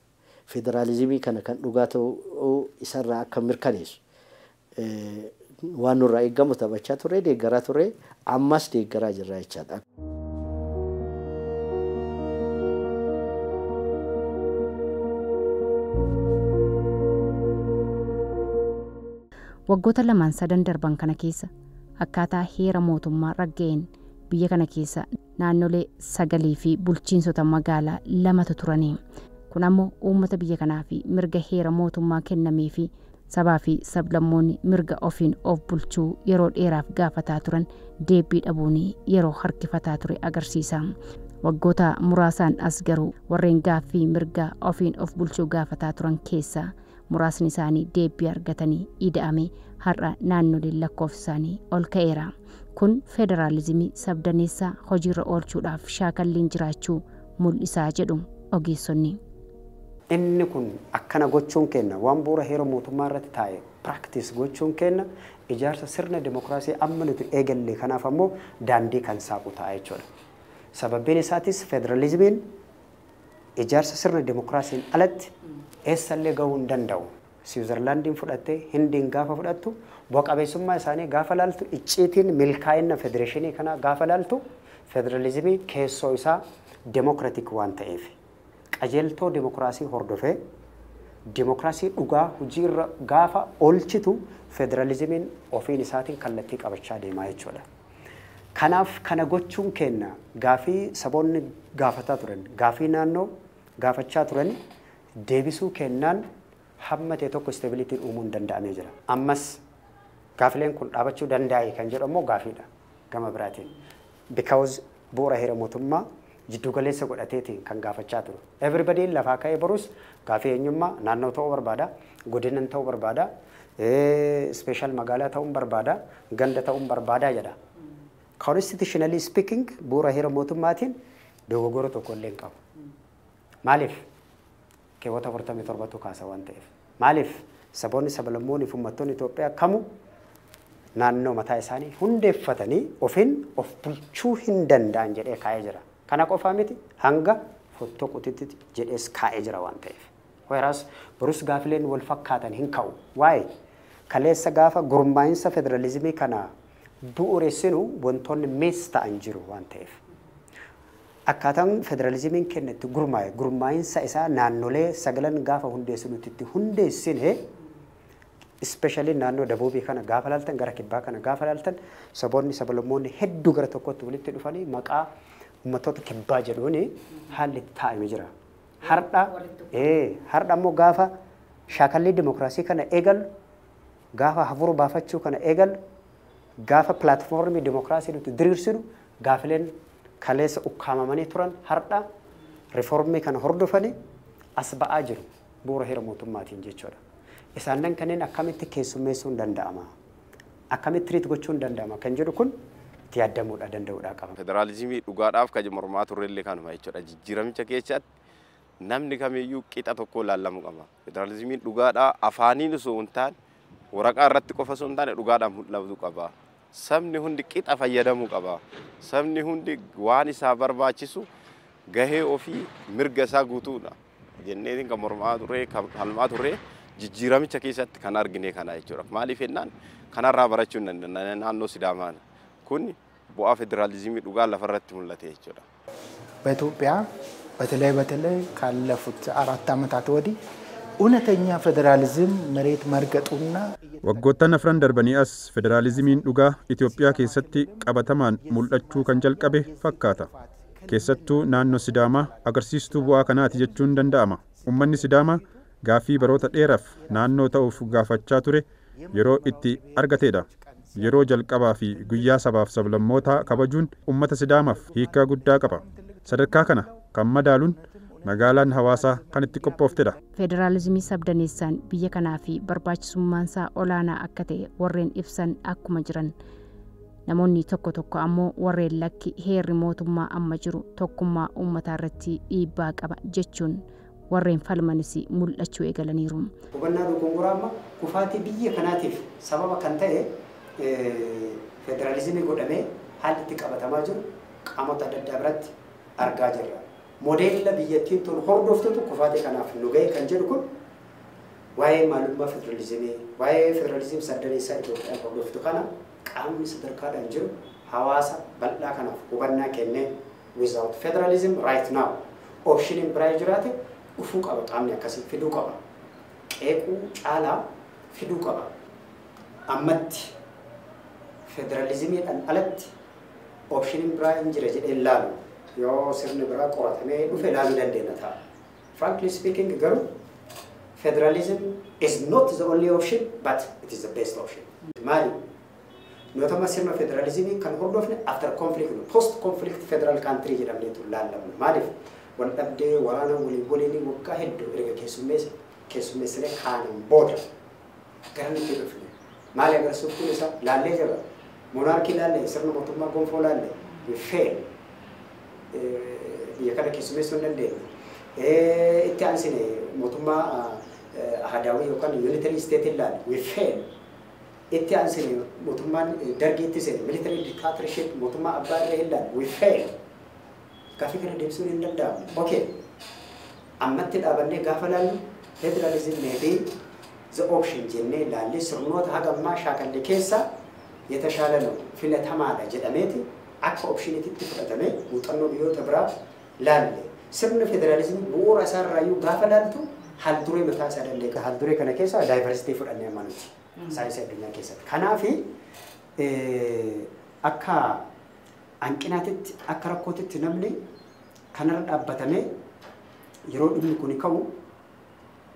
federaalizimii kana kan dhugaa ta'uu isarraa akka mirkaneessu waan nurraa eeggamu taphachaa turre deeggaraa turre ammas deeggaraa jirra jechaadha. Waggoota lamaan sadan darban kana keessa akkaataa heera mootummaa ragga'een biyya kana keessa naannolee 9 fi bulchiinsota magaalaa 2tu turanii. Kun ammoo uummata biyya kanaa fi mirga heera mootummaa kennamee fi sabaa fi sablammoonni mirga ofiin of bulchuu yeroo dheeraaf gaafataa turan deebii dhabuun yeroo harkifataa ture agarsiisa. Waggoota muraasaan as garuu warreen gaaffii mirga ofiin of bulchuu gaafataa turan keessaa muraasni isaanii deebii argatanii ida'ame har'a naannolee lakkoofsi isaanii ol ka'eera. Kun federaalizimii sabdaneessaa hojiirra oolchuudhaaf shaakalliin jiraachuu mul'isaa jedhu ogeessonni. Inni kun akkana gochuun kenna waan bu'uura heera mootummaa irratti taa'e practice gochuun kenna ijaarsa sirna demokraasii amma nuti eegalle kanaaf ammoo daandii kan saaqu ta'a jechuudha. Sababiin isaatis federalizimiin ijaarsa sirna demokraasiin alatti eessallee gahuu hin danda'u. Siwiizerlaandiin fudhattee Hindiin gaafa fudhattu bu'a qabeessummaa isaanii gaafa laaltu icciitiin milkaa'ina federeeshinii kanaa gaafa laaltu federalizimii keessoo isaa demokratik waan ta'eef. Qajeeltoo demokraasii hordofee demokraasii dhugaa hojiirra gaafa oolchitu federalizimiin ofiin isaatiin kallattii qabachaa deemaa jechuudha. Kanaaf kana gochuun kenna gaafii saboonni gaafataa turan gaafii naannoo gaafachaa turan deebisuu kennaan hamma ta'e tokko stabilitiin uumuun danda'amee jira. Ammas gaafileen kun dhaabachuu danda'e kan jedhu ammoo gaafiidha gama biraatiin. Because bu'uura heera mootummaa jiddu galeessa godhateetiin kan gaafachaa turu. Everybody lafaa ka'ee barus gaafii eenyummaa naannoo ta'uu barbaada, godina ta'uu barbaada, special magaalaa ta'uu barbaada, ganda ta'uu barbaada jedha. Constitutionally speaking bu'uura heera mootummaatiin dogoggora tokko illee hin qabu. Maaliif? Keewwata 47tu kaasa waan ta'eef. Maaliif? Saboonni sablammoonni fi uummattoonni Itoophiyaa kamuu naannoo mataa isaanii hundeeffatanii ofiin of bulchuu hin danda'an jedhee kaa'ee jira. Kana qofaa miti hanga fottoquutti jedhees kaa'ee jira waan ta'eef. Whereas burus gaafileen wal fakkaatan hin ka'u. Waa'ee kaleessa gaafa gurmaa'insa federalizimii kana bu'uureessinu wantoonni mees ta'an jiru waan ta'eef. akkaataan federaalizimiin kennetti gurmaa'insa isaa naannolee sagalan gaafa hundeessinutti hundeessine especially naannoo dabuubii kana gaafa laaltan gara kibbaa kana gaafa laaltan saboonni sablammoonni hedduu gara tokkotti walitti dhufanii maqaa uummattoota kibbaa jedhuun haalli taa'ame jira. Har'a ammoo gaafa shaakallii dimokiraasii kana eegalu gaafa hafuura baafachuu kana eegalu gaafa pilaatfoormii dimokiraasii nuti diriirsinu gaafileen kaleessa ukkaamamanii turan har'a riiformii kana hordofanii as ba'aa jiru bu'uura heera mootummaatiin jechuudha. Isaan kanneen akkamitti keessummeessuun danda'ama? Akkamitti tiriit gochuun danda'ama? Kan jedhu kun itti yaadamuudha danda'uudha qaba. Federaalizimii dhugaadhaaf kan mormaa turrellee kanuma jechuudha. Jijjiiramicha keessatti namni kamiyyuu qixa tokko ilaalamuu qaba. Federalizimiin dhugaadhaa afaaniin osoo hin taane waraqaa irratti qofa osoo hin taane dhugaadhaan mul'atu qaba. Sabni hundi qixa fayyadamuu qaba. Sabni hundi waan isaa barbaachisu gahee ofii mirga isaa guutuudha. Jenneetiin kan mormaa turre kan falmaa turre jijjiiramicha keessatti kan argine kana jechuudha. Maaliif jennaan kanarraa barachuu hin dandeenye naannoo Sidaamaa kun bu'aa federalizimii dhugaa lafarratti mul'ate jechuudha. በኢትዮጵያ በተለይ ካለፉት 4 ዓመታት ወዲህ እውነተኛ ፌደራሊዝም መሬት መርገጡና waggoottan afran darbanii as federaalizimiin dhugaa Itoophiyaa keessatti qabatamaan mul'achuu kan jalqabe fakkaata. Keessattuu naannoo Sidaamaa agarsiistuu bu'aa kanaati jechuun danda'ama. Uummanni Sidaamaa gaaffii baroota dheeraaf naannoo ta'uuf gaafachaa ture yeroo itti argateedha. Yeroo jalqabaa fi guyyaa sabaaf sablammootaa kabajuun uummata Sidaamaaf hiikaa guddaa qaba. Sadarkaa kana kan madaaluun magaalaan hawaasaa kan itti qophooftedha. Federaalizimii sabdaneessaan biyya kanaa fi barbaachisummaansaa olaanaa akka ta'e warreen ibsan akkuma jiran. Namoonni tokko ammoo warreen lakki heerri mootummaa amma jiru tokkummaa uummataa irratti dhiibbaa qaba jechuun warreen falmanis mul'achuu eegalaniiru. Hubannaa dogongoraa amma kufaatii biyya kanaatiif sababa kan ta'e federalizimii godhamee haalli itti qabatamaa jiru qaamota adda addaa biratti argaa jirra. Modeela biyyattiin tun hordoftutu kufaatii kanaaf nu ga'e kan jedhu kun waa'ee maalummaa federalizimii waa'ee federalizimii sabdaneessaa Itoophiyaan hordoftu kana qaamni sadarkaadhaan jiru hawaasa bal'aa kanaaf hubannaa kennee without federalism right now optioniin biraa jiraate dhufuu qaba qaamni akkasii fiduu qaba. Qeequu caalaa fiduu qaba. Ammatti federalizimiidhaan alatti optioniin biraa hin jira jedhee ilaalu yoo sirni biraa qoratamee dhufe ilaaluu dandeenya ta'a. Frankly speaking garuu federalism is not the only option but it is the best option. Maali? Nootama sirna federalizimii kan hordofne after conflict post conflict federal country jedhamneetu laallamu. Maaliif? Wal dhabdee waraana waliin waggaa hedduu erga keessummeessine kaaniin booda gara nuti dhufne. Maali agarsiisuuf kun isa laallee jira. Monarkii laallee sirna mootummaa gonfoo laallee we fail. Biyya kana keessummeessuu hin dandeenye. Itti aansine mootummaa ahadaawii yookaan unitary state ilaalle we fail. Itti aansine mootummaan dargiitti seene military dictatorship mootummaa abbaa irree ilaalle we fail. Gaaffii kana deebisuun hin danda'amu. Okay. Ammatti dhaabannee gaafa laallu federalism maybe the option jennee ilaalle sirnoota haga ammaa shaakalli keessa የተሻለ ነው filatamaadha jedhameeti akka optioniitti fudhatamee muuxannoo biyyoota biraa laalle sirni federalizimii bu'uura isaarraayyuu gaafa laaltu haalduree mataa isaa dandeeka haalduree kana keessa daayivarsitii fudhannee amanuuti saayinsii addunyaa keessatti. Kanaaf akka hanqinaatitti akka rakkootitti namni kanarra dhaabbatamee yeroo dhimmi kun ka'u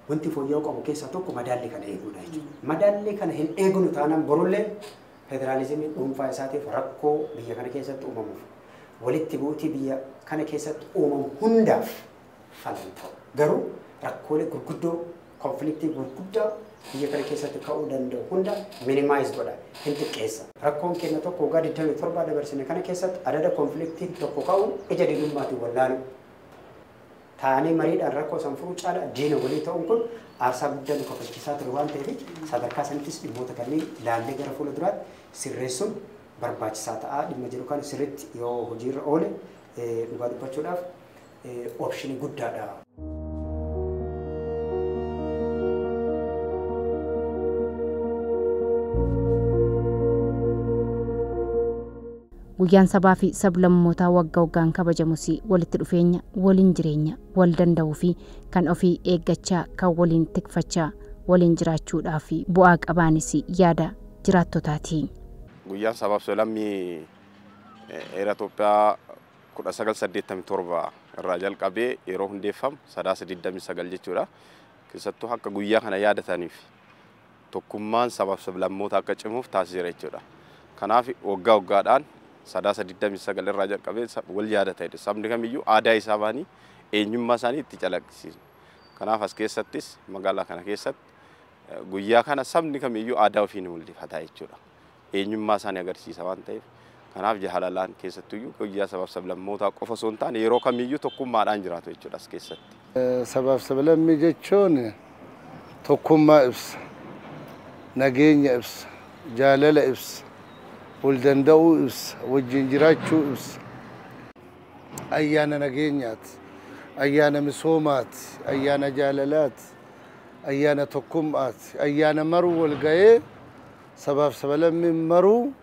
wanti fooyya'uu qabu keessaa tokko madaalli kana eeguudha jechuudha. Madaalli kana hin eegnu taanaan borullee federalizimii dhuunfaa isaatiif rakkoo biyya kana keessatti uumamuuf walitti buutii biyya kana keessatti uumamu hundaaf falan ta'u. Garuu rakkoolee gurguddoo konfliktii gurguddaa biyya kana keessatti ka'uu danda'u hunda minimaayiz godha hin xiqqeessa. Rakkoon keenya tokko waggaa 27 dabarsine kana keessatti adada konfliktiin tokko ka'u ija diinummaatiin wallaalu. Taanee mariidhaan rakkoo san furuu caala diina walii ta'uun kun aarsaa guddaa nu kafalchiisaa ture waan ta'eef sadarkaa sanattis dhimmoota kanneen ilaallee gara fuula duraatti sirreessuun barbaachisaa ta'a. Dhimma jiru kan sirriitti yoo hojiirra oole dhugaa dubbachuudhaaf opshinii guddaadha. guyyaan sabaa fi sablammootaa waggaa waggaan kabajamus walitti dhufeenya waliin jireenya wal danda'uu fi kan ofii eeggachaa kan waliin tikfachaa waliin jiraachuudhaaf bu'aa qabaanis yaada jiraattotaati. Guyyaan sabaa fi sablammii Itoophiyaa 1987 irraa jalqabee yeroo hundeeffamu 1929 jechuudha. Keessattuu akka guyyaa kana yaadataniif tokkummaan sabaa fi sablammootaa akka cimuuf taasiseera jechuudha. Kanaaf waggaa waggaadhaan 1929 irraa jalqabee wal yaadataa sabni kamiyyuu aadaa isaa baanii eenyummaa isaanii itti calaqqisiisu. Kanaaf as keessattis magaalaa kana keessatti guyyaa kana sabni kamiyyuu aadaa ofii ni mul'ifata jechuudha. Eenyummaa isaanii agarsiisa waan ta'eef kanaaf jaalalaan keessattuyyuu guyyaa sabaa fi sablammootaa qofa osoo hin taane yeroo kamiyyuu tokkummaadhaan jiraatu jechuudha as keessatti. Sabaa fi sablammii jechuun tokkummaa ibsa, nageenya ibsa, jaalala ibsa, wal danda'uu ibsa, wajjin jiraachuu ibsa. Ayyaana nageenyaati, ayyaana misoomaati, ayyaana jaalalaati, ayyaana tokkummaati, ayyaana maruu wal ga'ee sabaa fi sablammiin maruu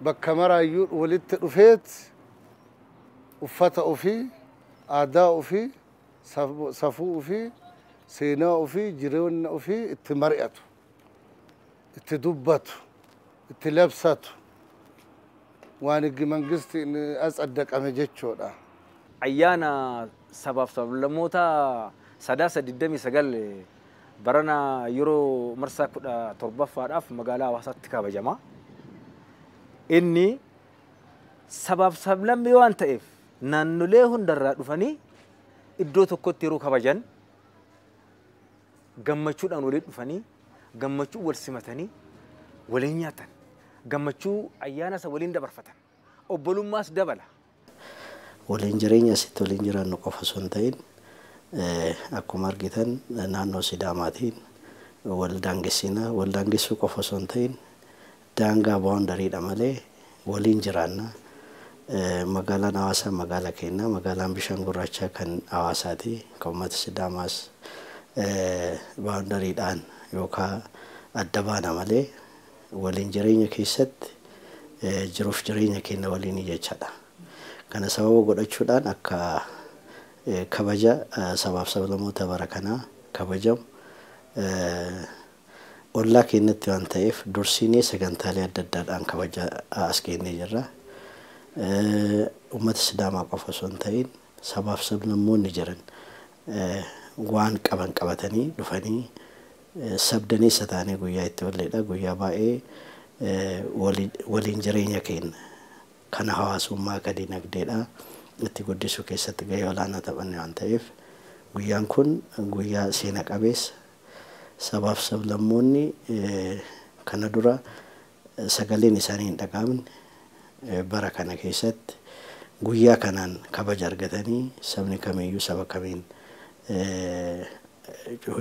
bakka maraayyuu walitti dhufeet uffata ofii, aadaa ofii, safuu ofii, seenaa ofii, jireenya ofii itti mari'atu, itti dubbatu, itti labsatu waan higgi mangistiin asaddaqame jechuudha. Ayyaana sabaa fi sablammootaa 1929 barana yeroo marsaa 17ffaadhaaf magaalaa Hawaasaatti kabajama. Inni sabaa fi sablammii waan ta'eef naannolee hundarraa dhufanii iddoo tokkotti yeroo kabajan gammachuudhaan waliin dhufanii gammachuu wal simatanii waliin nyaatan gammachuu ayyaana isa waliin dabarfatan obbolummaas dabala. Waliin jireenya asitti waliin jiraannu qofa osoo hin ta'in akkuma argitan naannoo Sidaamaatiin wal daangessinaa wal daangessuu qofa osoo hin ta'in daangaa baawundariidha malee waliin jiraanna. Magaalaan Hawaasaa magaalaa keenya magaalaan bishaan gurraachaa kan Hawaasaati kan uummata Sidaamaas baawundariidhaan yookaan adda baana malee waliin jireenya keessatti jiruuf jireenya keenya waliin jechaadha. Kana sababa godhachuudhaan akka kabaja sabaa fi sablammoota bara kanaa kabajamu ollaa keenyatti waan ta'eef dursinee sagantaalee adda addaadhaan kabaja as kennee jirra. Uummata Sidaamaa qofa osoo hin ta'in sabaa fi sablammoonni jiran waan qaban qabatanii dhufanii sabdaneessa taanee guyyaa itti walleedha. Guyyaa baay'ee waliin jireenya keenya kana hawaasummaa kan dinagdeedha itti guddisuu keessatti gahee olaanaa taphanne waan ta'eef guyyaan kun guyyaa seena qabeessa sabaa fi sablammoonni kana dura sagaleen isaanii hin dhaga'amne bara kana keessatti guyyaa kanaan kabaja argatanii sabni kamiyyuu saba kamiin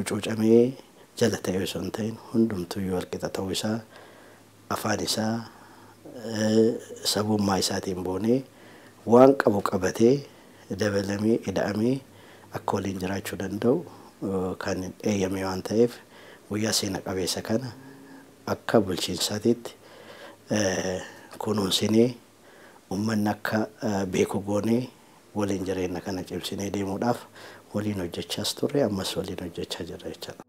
cuucamee jala ta'e osoo hin ta'in hundumtuyyuu walqixa ta'uu isaa afaan isaa sabummaa isaatiin boonee waan qabu qabatee dabalamee ida'amee akka waliin jiraachuu danda'u kan eeyyame waan ta'eef guyyaa seena qabeessa kana akka bulchiinsaatiitti kunuunsinee uummanni akka beeku goonee waliin jireenya kana cimsinee deemuudhaaf waliin hojjechaas turre ammas waliin hojjechaa jirra jechuudha.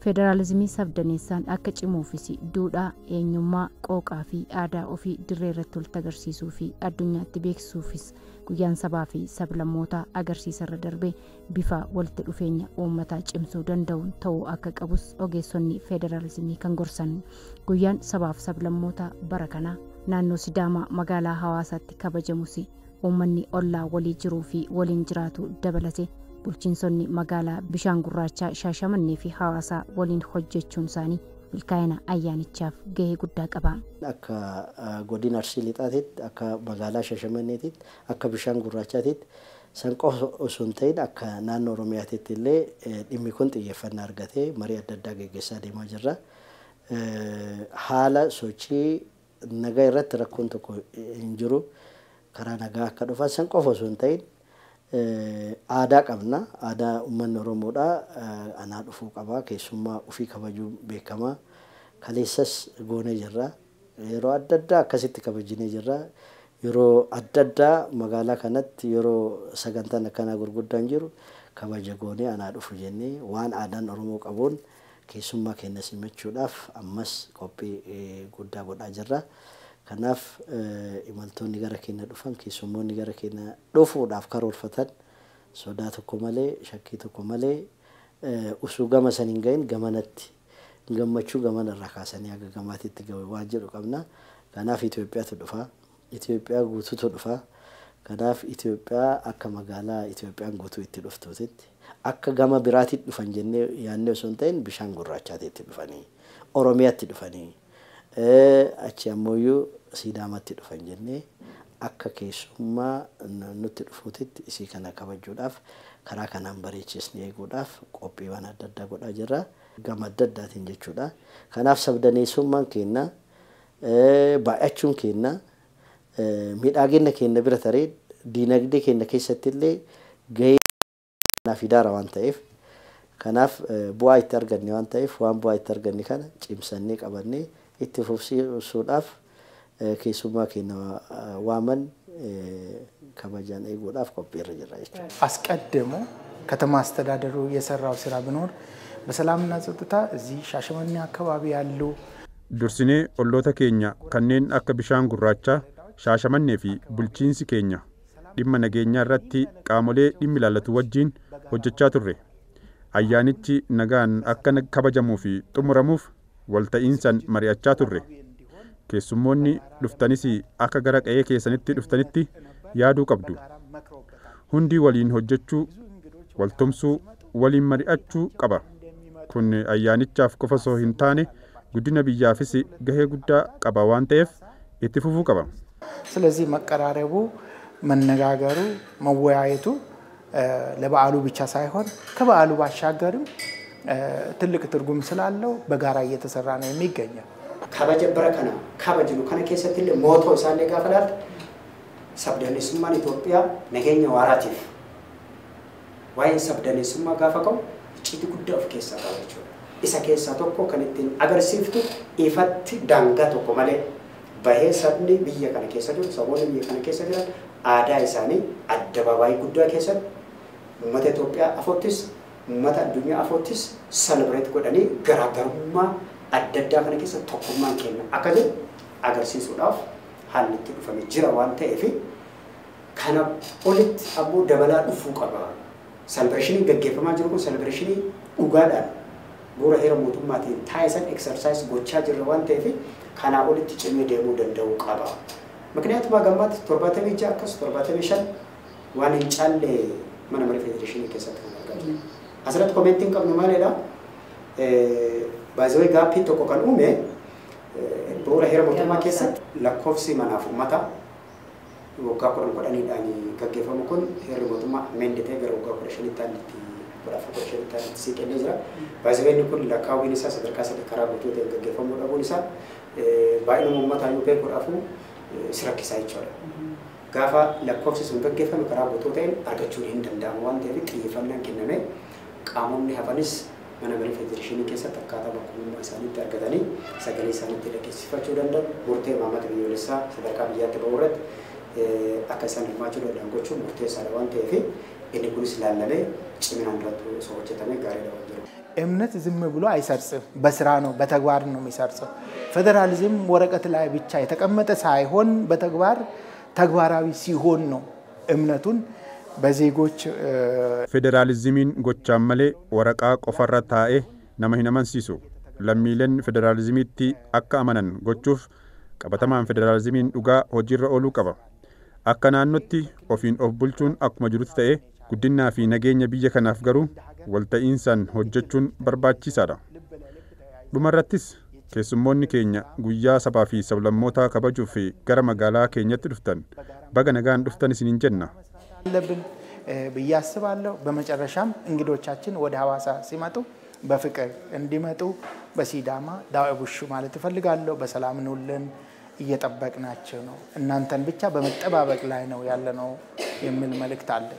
Federaalizimii sabdaneessaan akka cimuufis duudhaa eenyummaa qooqaa fi aadaa ofii dirree irratti walitti agarsiisuu fi addunyaatti beeksisuufis guyyaan sabaa fi sablammootaa agarsiisarra darbee bifa walitti dhufeenya uummataa cimsuu danda'uun ta'uu akka qabus ogeessonni federaalizimii kan gorsan. Guyyaan sabaa fi sablammootaa bara kanaa naannoo Sidaamaa magaalaa Hawaasaatti kabajamus uummanni ollaa walii jiruu fi waliin jiraatu dabalate bulchiinsonni magaalaa bishaan gurraachaa Shaashamannee fi Hawaasaa waliin hojjechuun isaanii milkaa'ina ayyaanichaaf gahee guddaa qaba. Akka godina Arsii Lixaatiitti akka magaalaa Shaashamanneetiitti akka bishaan gurraachaatiitti san qofa osoo hin ta'in akka naannoo Oromiyaatiitti illee dhimmi kun xiyyeeffannaa argatee marii adda addaa gaggeessaa deemaa jirra. Haala sochii nagaa irratti rakkoon tokko hin jiru karaa nagaa akka dhufan san qofa osoo hin ta'in aadaa qabna. Aadaa uummanni Oromoodha. Anaa dhufuu qaba. Keessummaa ofii kabajuu beekamaa. Kaleessas goonee jirra. Yeroo adda addaa akkasitti kabajinee jirra. Yeroo adda addaa magaalaa kanatti yeroo sagantaan akkanaa gurguddaan jiru kabaja goonee anaa dhufu jennee waan aadaan Oromoo qabuun keessummaa keenya simachuudhaaf ammas qophii guddaa godhaa jirra. Kanaaf imaltoonni gara keenya dhufan keessummoonni gara keenya dhufuudhaaf karoorfatan sodaa tokko malee shakkii tokko malee usuu gama saniin gahin gamanatti gammachuu gamana irraa kaasanii haga gamaatitti gahe waan jedhu qabna. Kanaaf Itoophiyaatu dhufa. Itoophiyaa guutuutu dhufa. Kanaaf Itoophiyaa akka magaalaa Itoophiyaan guutuu itti dhuftuutitti akka gama biraatti dhufan jennee yaadne osoo hin ta'in bishaan gurraachaatti itti dhufanii Oromiyaatti dhufanii achi ammoo Sidaamatti dhufan jennee akka keessummaa nutti dhufuutitti isii kana kabajuudhaaf karaa kanaan bareechisnee eeguudhaaf qophiiwwan adda addaa godhaa jirra. Gama adda addaatiin jechuudha. Kanaaf sabdaneessummaan keenya baay'achuun keenya miidhagina keenya bira taree diinagdee keenya keessatti illee gahee naaf idaara waan ta'eef kanaaf bu'aa itti arganne waan ta'eef waan bu'aa itti arganne kana cimsannee qabannee itti fufsiisuudhaaf keessummaa keenya waaman kabajaan eeguudhaaf qophiirra jirra jechuudha. አስቀድሞ ከተማ አስተዳደሩ የሰራው ስራ ቢኖር በሰላምና ጸጥታ እዚህ ሻሸመኔ አካባቢ ያሉ dursinee olloota keenya kanneen akka bishaan gurraachaa Shaashamannee fi bulchiinsi keenya dhimma nageenyaa irratti qaamolee dhimmi ilaallatu wajjin hojjechaa turre. Ayyaanichi nagaan akka kabajamuu fi xumuramuuf walta'iinsan mari'achaa turre. Keessummoonni dhuftanis akka gara qe'ee keessanitti dhuftanitti yaaduu qabdu. Hundi waliin hojjechuu, waltumsuu, waliin mari'achuu qaba. Kun ayyaanichaaf qofa osoo hin taane guddina biyyaafis gahee guddaa qaba waan ta'eef itti fufuu qaba. ስለዚህ መቀራረቡ መነጋገሩ መወያየቱ ለበዓሉ ብቻ ሳይሆን ከበዓሉ ባሻገርም ትልቅ ትርጉም ስላለው በጋራ እየተሰራ ነው የሚገኘው። ከበጀበረ ከነ ከበጅኑ ከነ ከሰትል ሞቶ ሳለ ጋፈላል ሰብደኔሱማን ኢትዮጵያ ነገኛ ዋራቲፍ ዋይ ሰብደኔሱማ ጋፈቀው ጭቲ ጉዳይ ኦፍ ከሳ ታወቹ isa keessa tokko kan ittiin agarsiiftu ifatti daangaa tokko malee bahee sabni biyya kana keessa jiru saboonni biyya kana keessa jiran aadaa isaanii addabaabaayii guddaa keessatti uummata Itoophiyaa afoottis uummata addunyaa afoottis salbireet godhanii garaagarummaa adda addaa kana keessa tokkummaan kenna akka jedhu agarsiisuudhaaf haalli itti dhufamee jira waan ta'eef kana olitti ammoo dabalaa dhufuu qaba. Salbireeshiniin gaggeeffamaa jiru kun salbireeshinii dhugaadhaan bu'uura heera mootummaatiin taasisan exercise gochaa jirra waan ta'eef kanaa olitti cimee deemuu danda'uu qaba. Miknyaatuma gammaatti 76 akkas 75 waan hin caalle mana marii federeeshinii keessatti kan argaa jirru. Asirratti komentiin qabnu maalidha? Baay'ee gaaffii tokko kan uume bu'uura heera mootummaa keessatti lakkoofsi manaaf uummata waggaa 10 gaggeeffamu kun heerri mootummaa amenditee gara waggaa 15 taanitti Berapa persen tadi si kena jera. Bahagian itu lakau ini saya sederhana karaa betul dan gaggeeffamu dhabuun isaa baay'ee uummat hayyuu beekuu dhafu sirrakkisaa jechuudha. Gaafa lakkoofsi sun gaggeeffame karaa betul ta'een argachuu hin danda'amu waan ta'eef xiyyeeffannaan kenname qaamonni hafanis mana marii federeeshinii keessatti akkaataa bakkummaa isaaniitti argatanii sagalee isaaniitti dhageessifachuu danda'u murtee imaammata biyyoolessaa sadarkaa biyyaatti ba'u irratti akka isaan hirmaachuu danda'an gochuun murteessaadha waan ta'eef inni kunis ilaallamee ciminaan irratti osoo hojjetamee gaariidha waan jiru. እምነት ዝም ብሎ አይሰርጽም፣ በስራ ነው በተግባር ነው የሚሰርጸው። ፌደራሊዝም ወረቀት ላይ ብቻ የተቀመጠ ሳይሆን በተግባር ተግባራዊ ሲሆን ነው እምነቱን በዜጎች ፌዴራሊዝሚን ጎቻን መሌ ወረቃ ቆፈራ ታኤ ነመ ሂን አመንሲሱ ለሚለን ፌዴራሊዝሚቲ አካ አመነን ጎቹፍ ቀበተማን ፌዴራሊዝሚን ዱጋ ሆጂራ ኦሉ ቀባ አካ ናኖቲ ኦፊን ኦፍ ቡልቹን አኩመ ጅሩት ta'e guddinaa fi nageenya biyya kanaaf garuu walta'iinsan hojjechuun barbaachisaadha. Dhumarrattis keessummoonni keenya guyyaa sabaa fi sablammootaa kabajuuf gara magaalaa keenyatti dhuftan baga nagaan dhuftan isiniin jenna. አለብን ብዬ አስባለሁ። በመጨረሻም እንግዶቻችን ወደ ሐዋሳ ሲመጡ በፍቅር እንዲመጡ በሲዳማ ዳውቡሹ ማለት እፈልጋለሁ። በሰላም ኑልን፣ እየጠበቅናቸው ነው። እናንተን ብቻ በመጠባበቅ ላይ ነው ያለነው የሚል መልእክት አለ።